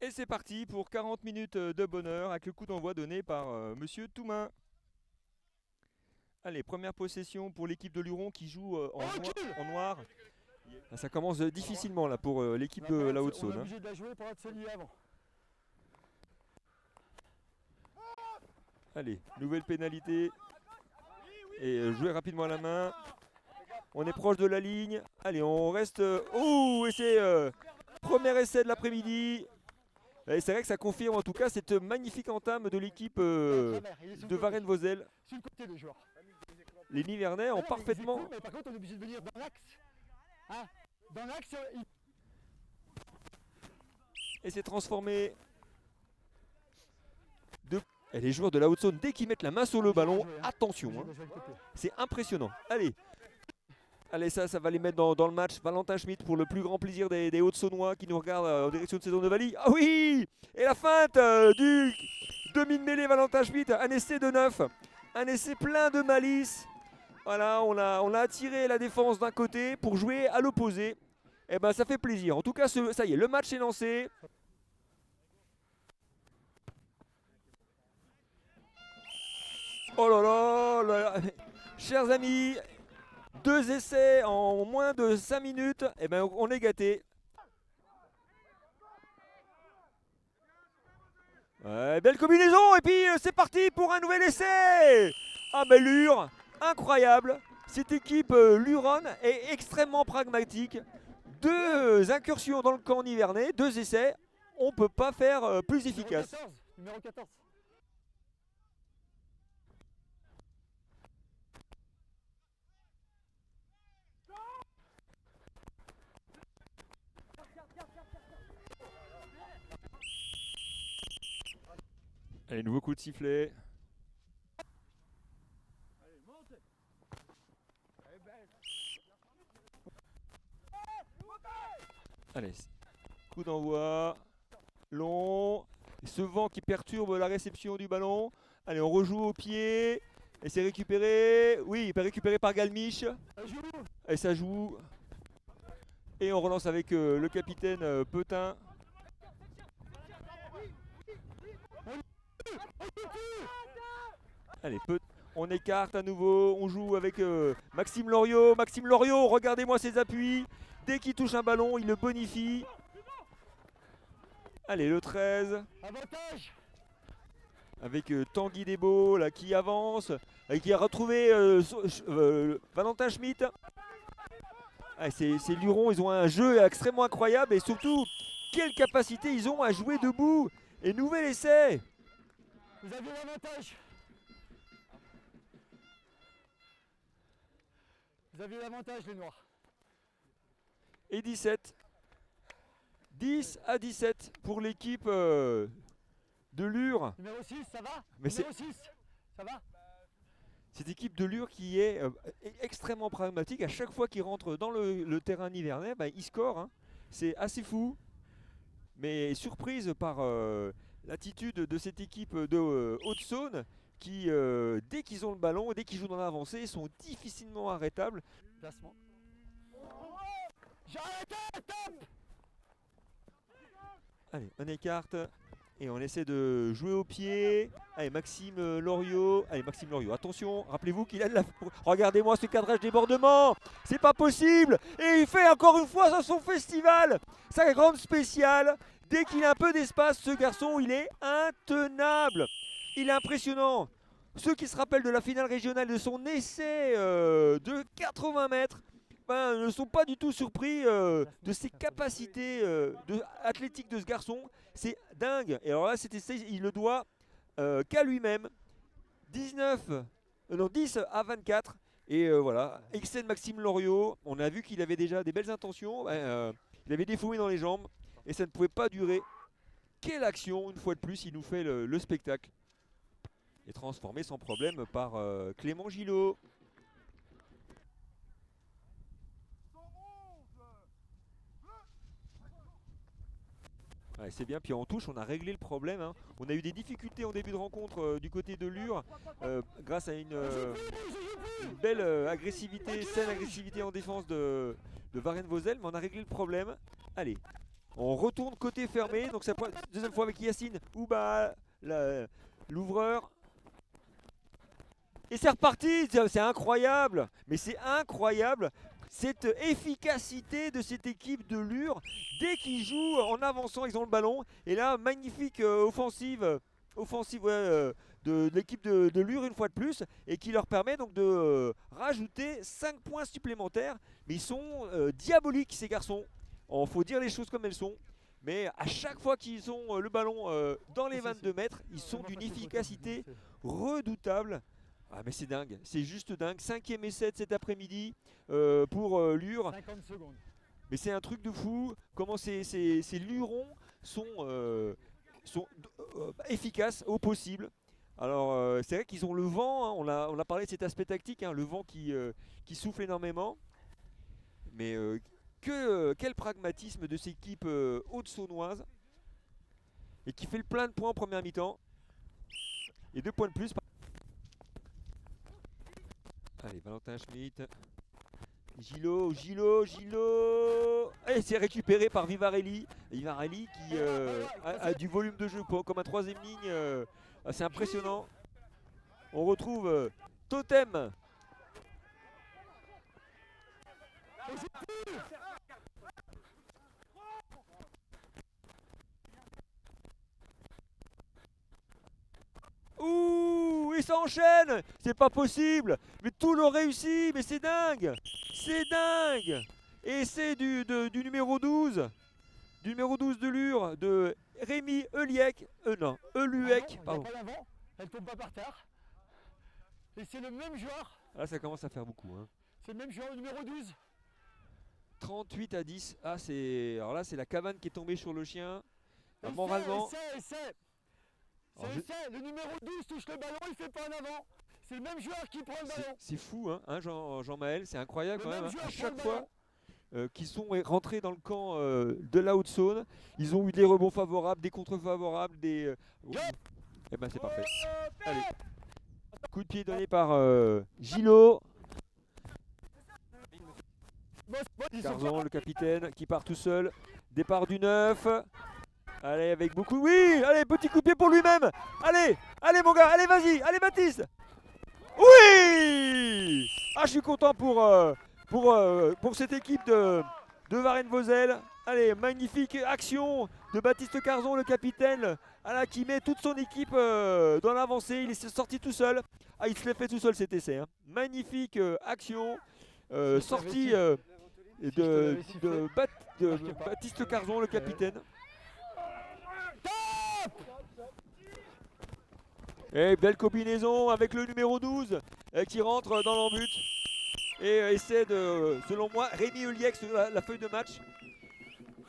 Et c'est parti pour 40 minutes de bonheur avec le coup d'envoi donné par Monsieur Toumain. Allez, première possession pour l'équipe de Luron qui joue en noir. Ah, ça commence difficilement là pour l'équipe de la On est Haute-Saône. obligé de la jouer pour être celui avant. Allez, nouvelle pénalité. Et jouer rapidement à la main. On est proche de la ligne. Allez, on reste. Ouh, et c'est premier essai de l'après-midi. Et c'est vrai que ça confirme en tout cas cette magnifique entame de l'équipe de Varennes-Vauzelles. Sur le côté, le joueur. Les Nivernais ont Alors, parfaitement. mais par contre, on est obligé de venir dans l'axe. Hein, dans l'axe, Et c'est transformé. Et les joueurs de la Haute-Saône, dès qu'ils mettent la main sur le ballon, attention, hein, c'est impressionnant. Allez, ça va les mettre dans le match. Valentin Schmitt pour le plus grand plaisir des Hauts-Saônois qui nous regardent en direction de saison de Valy. Ah oui. Et la feinte du demi-mêlée Valentin Schmitt, un essai de 9. Un essai plein de malice. Voilà, on a attiré la défense d'un côté pour jouer à l'opposé. Et ben ça fait plaisir. En tout cas, ça y est, le match est lancé. Oh là là, chers amis, 2 essais en moins de 5 minutes, et ben on est gâtés. Ouais, belle combinaison, et puis c'est parti pour un nouvel essai. Ah ben Lure, incroyable. Cette équipe Luron est extrêmement pragmatique. 2 incursions dans le camp nivernais, 2 essais, on ne peut pas faire plus efficace. Numéro 14. Allez, nouveau coup de sifflet. Allez, coup d'envoi, long, ce vent qui perturbe la réception du ballon. Allez, on rejoue au pied, et c'est récupéré, oui, récupéré par Galmiche, et ça joue. Et on relance avec le capitaine Petain. Allez, on écarte à nouveau, on joue avec Maxime Loriot. Maxime Loriot, regardez-moi ses appuis. Dès qu'il touche un ballon, il le bonifie. Allez, le 13. Avantage. Avec Tanguy Desbeaux là, qui avance, et qui a retrouvé Valentin Schmitt. Ah, ces Lurons, ils ont un jeu extrêmement incroyable, et surtout, quelle capacité ils ont à jouer debout. Et nouvel essai. Vous avez l'avantage. Vous avez l'avantage, les Noirs. Et 17. 10-17 pour l'équipe de Lure. Numéro 6, ça va? Mais Numéro 6, ça va? Cette équipe de Lure qui est extrêmement pragmatique. À chaque fois qu'ils rentrent dans le terrain nivernais, bah, ils scorent. Hein. C'est assez fou. Mais surprise par l'attitude de cette équipe de Haute-Saône qui, dès qu'ils ont le ballon, dès qu'ils jouent dans l'avancée, sont difficilement arrêtables. Placement. J'ai arrêté, top. Allez, on écarte et on essaie de jouer au pied. Allez, Maxime Loriot. Allez, Maxime Loriot, attention, rappelez-vous qu'il a de la... Regardez-moi ce cadrage débordement. C'est pas possible. Et il fait encore une fois son festival. Sa grande spéciale. Dès qu'il a un peu d'espace, ce garçon, il est intenable. Il est impressionnant. Ceux qui se rappellent de la finale régionale de son essai de 80 mètres, ne sont pas du tout surpris de ses capacités athlétiques de ce garçon. C'est dingue. Et alors là, cet essai, il le doit qu'à lui-même. 10 à 24. Et voilà, excès de Maxime Loriot. On a vu qu'il avait déjà des belles intentions. Il avait des fouilles dans les jambes. Et ça ne pouvait pas durer. Quelle action, une fois de plus, il nous fait le spectacle. Et transformé sans problème par Clément Gillot. Ouais, c'est bien, puis en touche on a réglé le problème. Hein. On a eu des difficultés en début de rencontre du côté de Lure grâce à une belle agressivité, saine agressivité en défense de Varennes-Vauzelles, mais on a réglé le problème. Allez, On retourne côté fermé. Donc c'est la deuxième fois avec Yacine Ouba, l'ouvreur. Et c'est reparti. C'est incroyable. Mais c'est incroyable. Cette efficacité de cette équipe de Lure. Dès qu'ils jouent en avançant, ils ont le ballon. Et là, magnifique offensive ouais, de l'équipe de Lure une fois de plus. Et qui leur permet donc de rajouter 5 points supplémentaires. Mais ils sont diaboliques ces garçons. Il faut dire les choses comme elles sont. Mais à chaque fois qu'ils ont le ballon dans les 22 mètres, ils sont d'une efficacité redoutable. Ah mais c'est dingue, c'est juste dingue. 5e essai de cet après-midi pour Lure. 50 secondes. Mais c'est un truc de fou. Comment ces Lurons sont efficaces au possible. Alors c'est vrai qu'ils ont le vent, hein, on a parlé de cet aspect tactique, hein, le vent qui souffle énormément. Mais quel pragmatisme de cette équipe haute-saunoise. Et qui fait le plein de points en première mi-temps. Et 2 points de plus. Allez, Valentin Schmitt. Gilo. Et c'est récupéré par Vivarelli. Vivarelli qui a du volume de jeu comme un 3ème ligne. C'est impressionnant. On retrouve Totem. Ouh, il s'enchaîne. C'est pas possible. Mais tout le réussit. Mais c'est dingue. C'est dingue. Et c'est du numéro 12. Du numéro 12 de Lure. De Rémi Euliec. Eluec. Pardon. Elle tombe pas par terre. Et c'est le même joueur. Là, ça commence à faire beaucoup. Hein. C'est le même joueur, le numéro 12. 38-10. Ah, alors là, c'est la cabane qui est tombée sur le chien. Essai, Moralement. essai. Le numéro 12 touche le ballon, il fait pas en avant. C'est le même joueur qui prend le ballon. C'est fou, hein, Jean-Maël. C'est incroyable quand même. Hein. À chaque fois qu'ils sont rentrés dans le camp de la Haute-Saône, ils ont eu des rebonds favorables, des contres favorables, des. Eh ben, c'est parfait. Allez. Coup de pied donné par Gilo. Carzon, le capitaine, qui part tout seul. Départ du 9. Allez, avec beaucoup. Oui, allez, petit coup de pied pour lui-même. Allez mon gars, allez, vas-y, allez, Baptiste. Oui. Ah, je suis content pour cette équipe de Varennes-Vauzelles. Allez, magnifique action de Baptiste Carzon, le capitaine, qui met toute son équipe dans l'avancée. Il est sorti tout seul. Ah, il se l'est fait tout seul cet essai. Hein. Magnifique action. Sortie de Baptiste Carzon, le capitaine. Et belle combinaison avec le numéro 12 qui rentre dans l'embut. Et essaie de, selon moi, Rémi Euliec sur la feuille de match.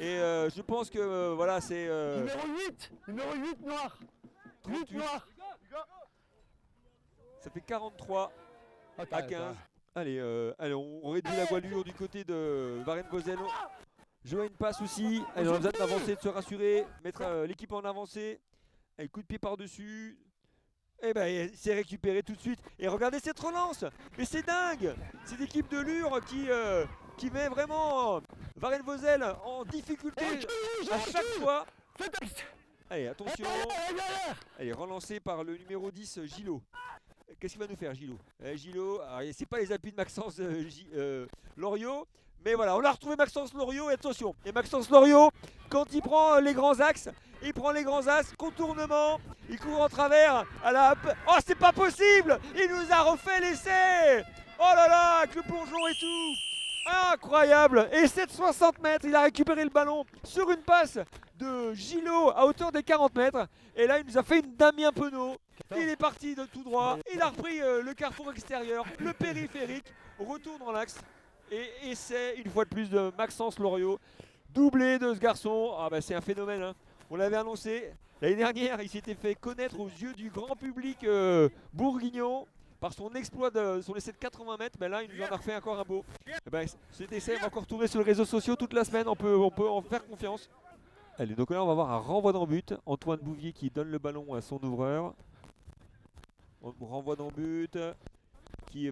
Et je pense que voilà, c'est. Numéro 8 noir. 8 noir. Ça fait 43 à 15. Allez, on réduit la voilure du côté de Varennes-Vauzelles. Jouer une passe aussi. Allez, on a besoin d'avancer, de se rassurer, mettre l'équipe en avancée. Allez, coup de pied par-dessus. Et ben, c'est récupéré tout de suite. Et regardez cette relance. Mais c'est dingue. Cette équipe de Lure qui met vraiment Varennes-Vauzelles en difficulté à chaque fois. Allez, attention. Allez, relancé par le numéro 10, Gilo. Qu'est-ce qu'il va nous faire, Gilo? Gilo, c'est pas les appuis de Maxence Loriot. Mais voilà, on a retrouvé Maxence Loriot. Et attention, et Maxence Loriot, quand il prend les grands axes, il prend les grands axes, contournement, il court en travers à la... Oh, c'est pas possible! Il nous a refait l'essai! Oh là là, avec le plongeon et tout! Incroyable! Et 7,60 mètres, il a récupéré le ballon sur une passe de Gilo à hauteur des 40 mètres. Et là, il nous a fait une Damien Penaud. Il est parti de tout droit, il a repris le carrefour extérieur, le périphérique, retour dans l'axe. Et essai, une fois de plus, de Maxence Loriot. Doublé de ce garçon. Ah bah c'est un phénomène, hein. On l'avait annoncé. L'année dernière, il s'était fait connaître aux yeux du grand public bourguignon par son exploit sur les 7,80 mètres. Mais là, il nous en a refait encore un beau. Et ben, cet essai va encore tourner sur les réseaux sociaux toute la semaine. On peut en faire confiance. Allez, donc là, on va avoir un renvoi d'en but. Antoine Bouvier qui donne le ballon à son ouvreur. On renvoie d'en but. Qui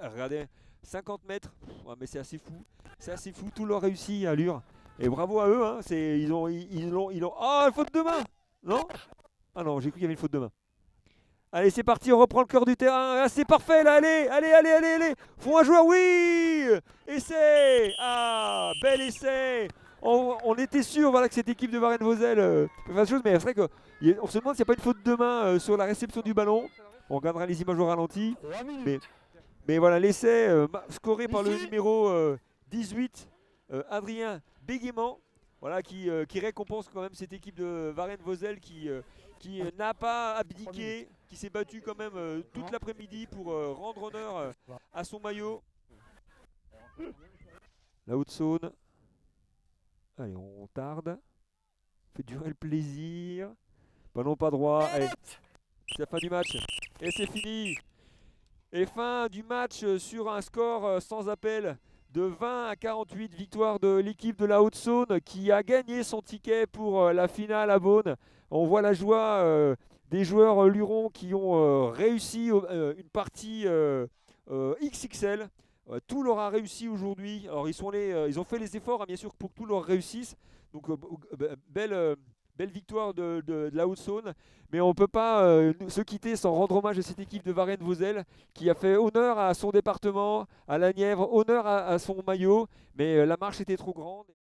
regardez, 50 mètres. Ouais, mais c'est assez fou. C'est assez fou. Tout leur réussi à Lure. Et bravo à eux, hein. Ils ont. Oh, une faute de main! Non? Ah non, j'ai cru qu'il y avait une faute de main. Allez, c'est parti, on reprend le cœur du terrain. Ah, c'est parfait là, allez, allez, allez, allez, allez. Font un joueur, oui! Essai! Ah, bel essai! On était sûr voilà, que cette équipe de Varennes-Vauzelles peut faire des choses, mais c'est vrai qu'on se demande s'il n'y a pas une faute de main sur la réception du ballon. On regardera les images au ralenti. 3 minutes. Mais voilà, l'essai scoré par le Ici. numéro 18, Adrien Béguément, voilà, qui récompense quand même cette équipe de Varennes-Vauzelles qui n'a pas abdiqué, qui s'est battu quand même toute l'après-midi pour rendre honneur à son maillot. La Haute-Saône. Allez, on tarde. Fait durer le plaisir. Ballon pas droit. Allez, c'est la fin du match. Et c'est fini. Et fin du match sur un score sans appel de 20 à 48, victoire de l'équipe de la Haute-Saône qui a gagné son ticket pour la finale à Beaune. On voit la joie des joueurs lurons qui ont réussi une partie XXL. Tout leur a réussi aujourd'hui. Alors ils ont fait les efforts hein, bien sûr pour que tout leur réussisse. Donc belle victoire de la Haute-Saône. Mais on ne peut pas se quitter sans rendre hommage à cette équipe de Varennes-Vauzelles qui a fait honneur à son département, à la Nièvre, honneur à son maillot. Mais la marche était trop grande.